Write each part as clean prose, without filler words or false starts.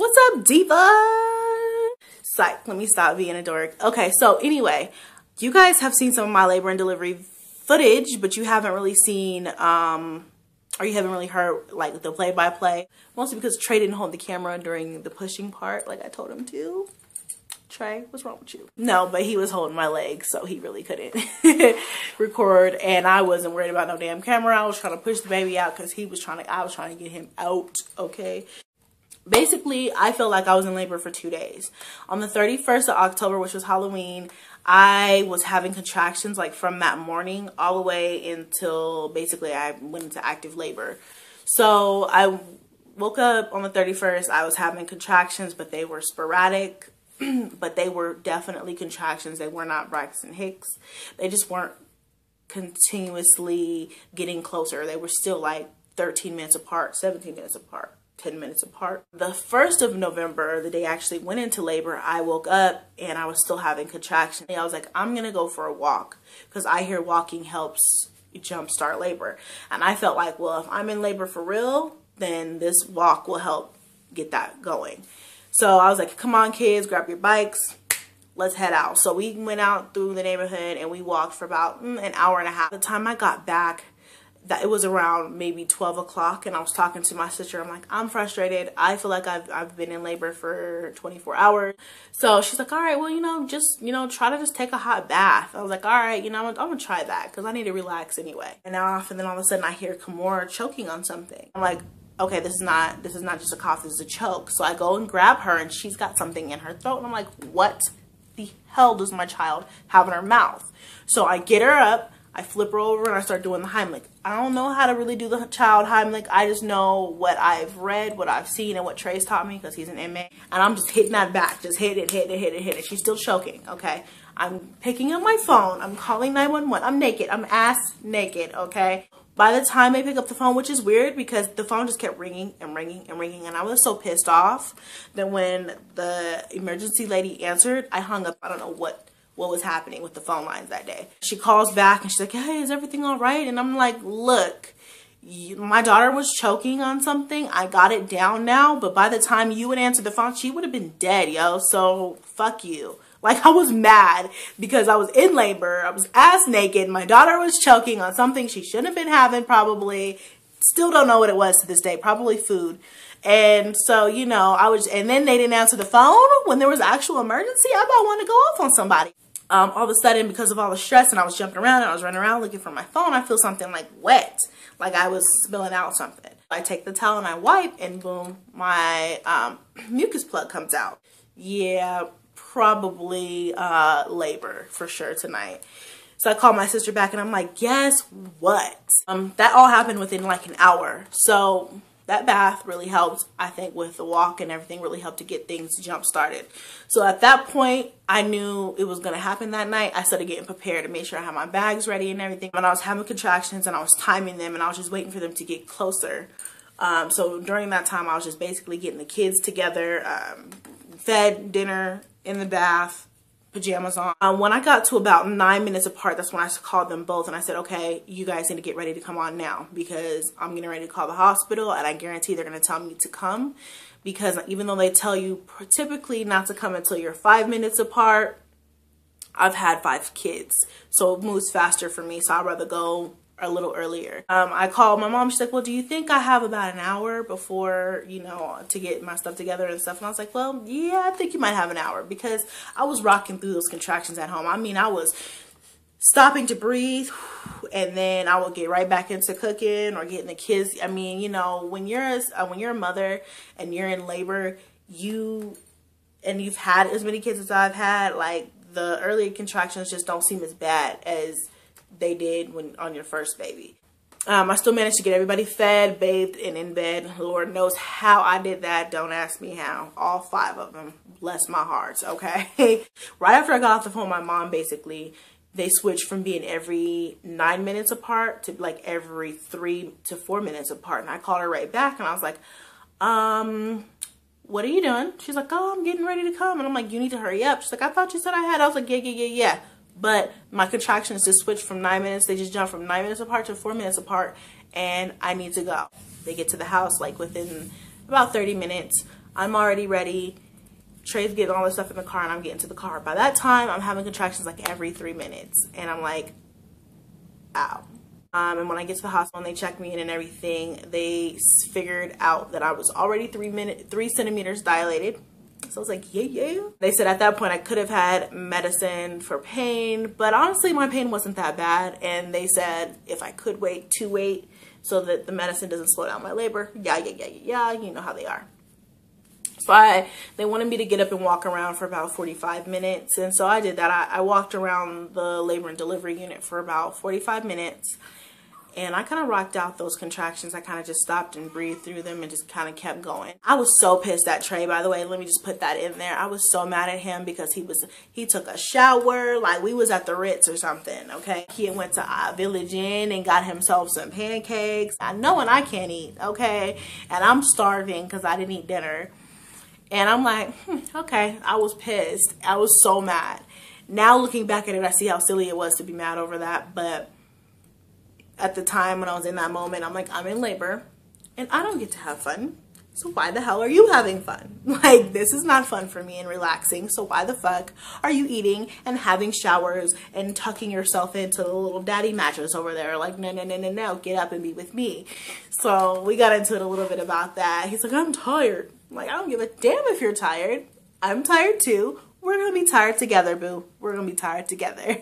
What's up, diva? Psych, let me stop being a dork. Okay, so anyway, you guys have seen some of my labor and delivery footage, but you haven't really seen, or you haven't really heard like the play-by-play. Mostly because Trey didn't hold the camera during the pushing part like I told him to. Trey, what's wrong with you? No, but he was holding my leg, so he really couldn't record, and I wasn't worried about no damn camera. I was trying to push the baby out because I was trying to get him out, okay? Basically, I felt like I was in labor for 2 days. On the 31st of October, which was Halloween, I was having contractions like from that morning all the way until basically I went into active labor. So I woke up on the 31st, I was having contractions, but they were sporadic, but they were definitely contractions. They were not Braxton Hicks. They just weren't continuously getting closer. They were still like 13 minutes apart, 17 minutes apart, 10 minutes apart. The 1st of November, the day I actually went into labor, I woke up and I was still having contractions. I was like, I'm gonna go for a walk because I hear walking helps jumpstart labor. And I felt like, well, if I'm in labor for real, then this walk will help get that going. So I was like, come on kids, grab your bikes, let's head out. So we went out through the neighborhood and we walked for about an hour and a half. By the time I got back, it was around maybe 12 o'clock, and I was talking to my sister. I'm like, I'm frustrated. I feel like I've been in labor for 24 hours. So she's like, all right, well, just, try to just take a hot bath. I was like, all right, I'm gonna try that because I need to relax anyway. And then all of a sudden I hear Kimora choking on something. I'm like, okay, this is not just a cough, this is a choke. So I go and grab her and she's got something in her throat. And I'm like, what the hell does my child have in her mouth? So I get her up, I flip her over and I start doing the Heimlich. I don't know how to really do the child Heimlich. I just know what I've read, what I've seen, and what Trey's taught me because he's an MA. And I'm just hitting that back, just hit it. She's still choking, okay? I'm picking up my phone. I'm calling 911. I'm naked. I'm ass naked, okay? By the time I pick up the phone, which is weird because the phone just kept ringing and ringing and ringing, and I was so pissed off that when the emergency lady answered, I hung up. I don't know what was happening with the phone lines that day. She calls back and she's like, hey, is everything all right? And I'm like, look, my daughter was choking on something. I got it down now, but by the time you would answer the phone, she would have been dead, yo. So fuck you. Like, I was mad because I was in labor. I was ass naked. My daughter was choking on something she shouldn't have been having, probably. Still don't know what it was to this day. Probably food. And so, and then they didn't answer the phone when there was actual emergency. I about want to go off on somebody. All of a sudden, because of all the stress and I was jumping around and I was running around looking for my phone, I feel something like wet, like I was spilling out something. I take the towel and I wipe and boom, my mucus plug comes out. Yeah, probably labor for sure tonight. So I called my sister back and I'm like, guess what? That all happened within like an hour. So that bath really helped, I think, with the walk and everything, really helped to get things jump started. So at that point, I knew it was going to happen that night. I started getting prepared to make sure I had my bags ready and everything. When I was having contractions and I was timing them and I was just waiting for them to get closer. So during that time, I was just basically getting the kids together, fed, dinner, in the bath, pajamas on. When I got to about 9 minutes apart, that's when I called them both and I said, okay, you guys need to get ready to come on now because I'm getting ready to call the hospital and I guarantee they're going to tell me to come because even though they tell you typically not to come until you're 5 minutes apart, I've had 5 kids, so it moves faster for me, so I'd rather go a little earlier. I called my mom. She's like, well, do you think I have about an hour before, to get my stuff together and stuff? And I was like, well, yeah, I think you might have an hour because I was rocking through those contractions at home. I mean, I was stopping to breathe and then I would get right back into cooking or getting the kids. I mean, when you're a mother and you're in labor, you've had as many kids as I've had, like the early contractions just don't seem as bad as they did when on your first baby. I still managed to get everybody fed, bathed, and in bed. Lord knows how I did that. Don't ask me how. All 5 of them. Bless my hearts, okay? Right after I got off the phone, my mom basically, they switched from being every 9 minutes apart to like every 3 to 4 minutes apart. And I called her right back and I was like, what are you doing? She's like, oh, I'm getting ready to come. And I'm like, you need to hurry up. She's like, I thought you said I had. I was like, yeah. But my contractions just switched from 9 minutes. They just jumped from 9 minutes apart to 4 minutes apart. And I need to go. They get to the house like within about 30 minutes. I'm already ready. Trey's getting all this stuff in the car, and I'm getting to the car. By that time, I'm having contractions like every 3 minutes, and I'm like, ow. And when I get to the hospital and they check me in and everything, they figured out that I was already 3 centimeters dilated. So I was like, yeah. They said at that point I could have had medicine for pain, but honestly my pain wasn't that bad. And they said if I could wait, to wait so that the medicine doesn't slow down my labor. Yeah, you know how they are. So they wanted me to get up and walk around for about 45 minutes. And so I did that. I walked around the labor and delivery unit for about 45 minutes. And I kind of rocked out those contractions. I kind of just stopped and breathed through them and just kind of kept going. I was so pissed at Trey, by the way. Let me just put that in there. I was so mad at him because he took a shower like we was at the Ritz or something, okay? He went to Village Inn and got himself some pancakes. I know when I can't eat, okay? And I'm starving because I didn't eat dinner. And I'm like, okay. I was pissed. I was so mad. Now looking back at it, I see how silly it was to be mad over that. But at the time when I was in that moment, I'm like, I'm in labor and I don't get to have fun. So why the hell are you having fun? Like, this is not fun for me and relaxing. So why the fuck are you eating and having showers and tucking yourself into the little daddy mattress over there? Like, no, get up and be with me. So we got into it a little bit about that. He's like, I'm tired. I'm like, I don't give a damn if you're tired. I'm tired too. We're gonna be tired together, boo. We're gonna be tired together.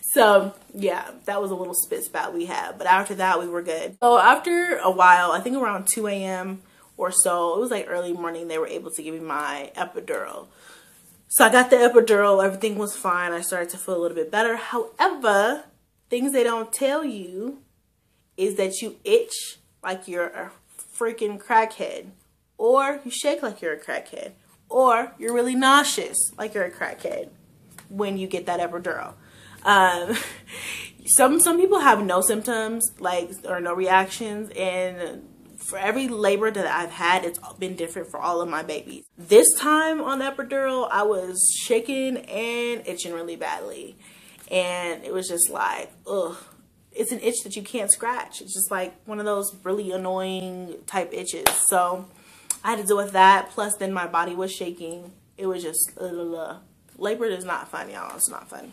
So yeah, that was a little spit spat we had, but after that we were good. So after a while, I think around 2 a.m. or so, it was like early morning, they were able to give me my epidural. So I got the epidural, everything was fine. I started to feel a little bit better. However, things they don't tell you is that you itch like you're a freaking crackhead, or you shake like you're a crackhead, or you're really nauseous like you're a crackhead when you get that epidural. Some people have no symptoms, like, or no reactions, and for every labor that I've had, it's been different for all of my babies. This time on the epidural, I was shaking and itching really badly, and it was just like, ugh. It's an itch that you can't scratch. It's just like one of those really annoying type itches. So I had to deal with that. Plus then my body was shaking. It was just, labor is not fun, y'all. It's not fun.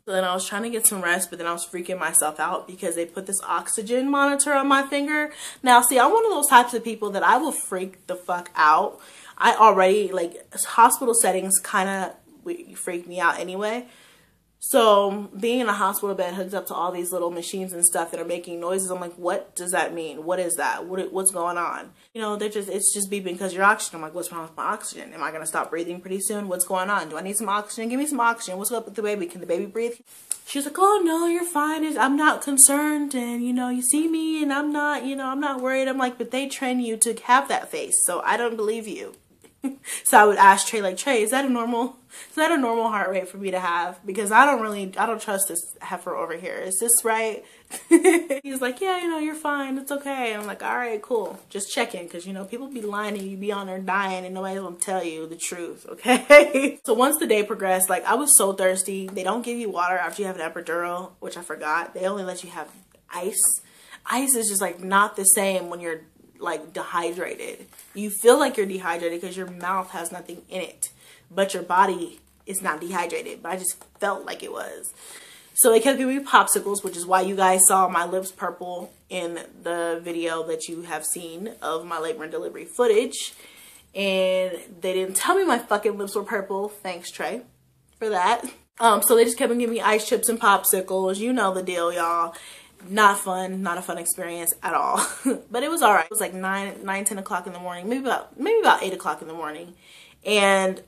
So then I was trying to get some rest, but then I was freaking myself out because they put this oxygen monitor on my finger. Now, see, I'm one of those types of people that I will freak the fuck out. I already, like, hospital settings kind of freak me out anyway. So being in a hospital bed hooked up to all these little machines and stuff that are making noises, I'm like, what does that mean? What is that? What's going on? You know, it's just beeping because your oxygen. I'm like, what's wrong with my oxygen? Am I going to stop breathing pretty soon? What's going on? Do I need some oxygen? Give me some oxygen. What's up with the baby? Can the baby breathe? She was like, oh no, you're fine. I'm not concerned. And you know, you see me and I'm not, you know, I'm not worried. I'm like, but they train you to have that face. So I don't believe you. So I would ask Trey, like, Trey, is that a normal heart rate for me to have? Because I don't trust this heifer over here. Is this right? He's like, yeah, you know, you're fine. It's okay. I'm like, all right, cool. Just checking. Because, you know, people be lying and you be on there dying and nobody's going to tell you the truth. Okay. So once the day progressed, like, I was so thirsty. They don't give you water after you have an epidural, which I forgot. They only let you have ice. Ice is just like not the same when you're like dehydrated. You feel like you're dehydrated because your mouth has nothing in it, but your body is not dehydrated. But I just felt like it was. So they kept giving me popsicles, which is why you guys saw my lips purple in the video that you have seen of my labor and delivery footage. And they didn't tell me my fucking lips were purple. Thanks, Trey, for that. So they just kept giving me ice chips and popsicles. You know the deal, y'all. Not fun, not a fun experience at all. But it was all right. It was like 10 o'clock in the morning, maybe about 8 o'clock in the morning. And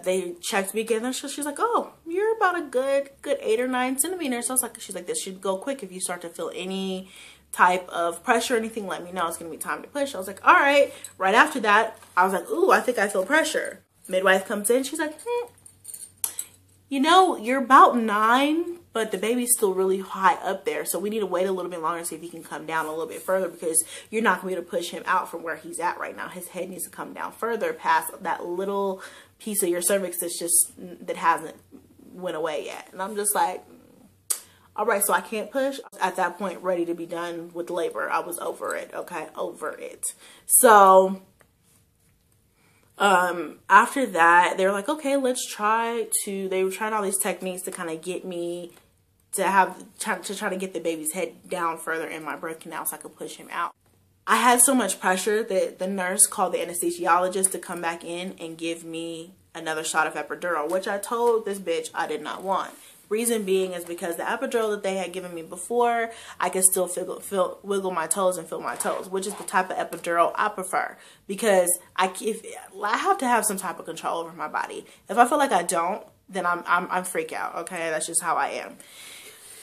they checked me again. And she's like, oh, you're about a good 8 or 9 centimeters. So I was like, she's like, this should go quick. If you start to feel any type of pressure or anything, let me know. It's gonna be time to push. I was like, all right. Right after that, I was like, ooh, I think I feel pressure. Midwife comes in. She's like, you know, you're about 9, but the baby's still really high up there. So we need to wait a little bit longer to see if he can come down a little bit further, because you're not going to be able to push him out from where he's at right now. His head needs to come down further past that little piece of your cervix that hasn't went away yet. And I'm just like, all right, so I can't push. At that point, ready to be done with labor. I was over it, okay? Over it. So After that, they were like, okay, they were trying all these techniques to kind of get me to try to get the baby's head down further in my birth canal so I could push him out. I had so much pressure that the nurse called the anesthesiologist to come back in and give me another shot of epidural, which I told this bitch I did not want. Reason being is because the epidural that they had given me before, I could still wiggle my toes and feel my toes, which is the type of epidural I prefer, because I have to have some type of control over my body. If I feel like I don't, then I'm freak out. Okay, that's just how I am.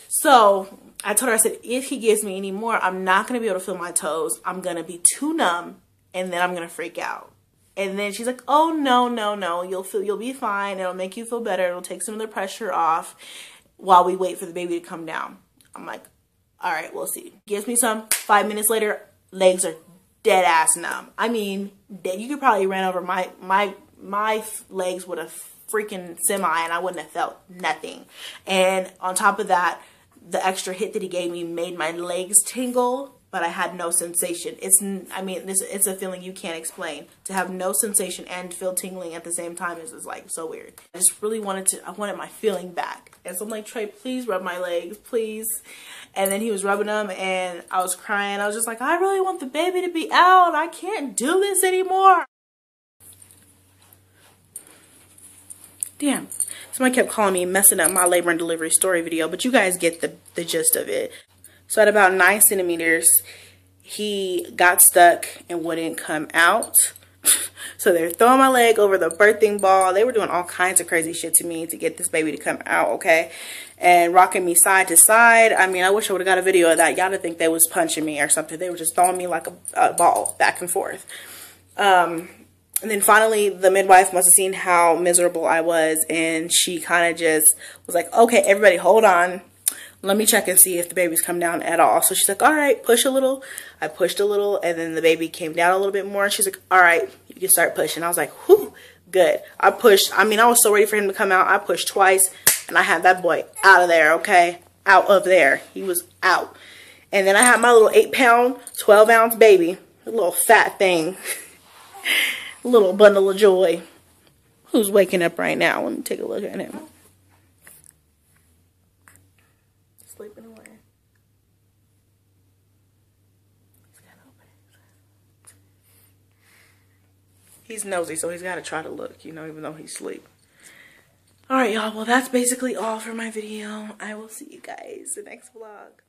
So I told her, I said, if he gives me any more, I'm not going to be able to feel my toes. I'm going to be too numb, and then I'm going to freak out. And then she's like, oh, no, you'll be fine. It'll make you feel better. It'll take some of the pressure off while we wait for the baby to come down. I'm like, all right, we'll see. Gives me some. 5 minutes later, legs are dead ass numb. I mean, you could probably ran over my legs with a freaking semi and I wouldn't have felt nothing. And on top of that, the extra hit that he gave me made my legs tingle, but I had no sensation. It's a feeling you can't explain. To have no sensation and feel tingling at the same time is like so weird. I just really wanted my feeling back. And so I'm like, Trey, please rub my legs, please. And then he was rubbing them and I was crying. I was just like, I really want the baby to be out. I can't do this anymore. Damn. Somebody kept calling me messing up my labor and delivery story video, but you guys get the gist of it. So at about 9 centimeters, he got stuck and wouldn't come out. So they're throwing my leg over the birthing ball. They were doing all kinds of crazy shit to me to get this baby to come out, okay? And rocking me side to side. I mean, I wish I would have got a video of that. Y'all would think they was punching me or something. They were just throwing me like a ball back and forth. And then finally, the midwife must have seen how miserable I was, and she kind of just was like, okay, everybody hold on. Let me check and see if the baby's come down at all. So she's like, all right, push a little. I pushed a little, and then the baby came down a little bit more. And she's like, all right, you can start pushing. I was like, whew, good. I pushed. I mean, I was so ready for him to come out. I pushed twice, and I had that boy out of there, okay? Out of there. He was out. And then I had my little 8-pound, 12-ounce baby, a little fat thing. Little bundle of joy, who's waking up right now. Let me take a look at him. Sleeping away. He's nosy, so he's got to try to look, you know, even though he's asleep. Alright, y'all. Well, that's basically all for my video. I will see you guys in the next vlog.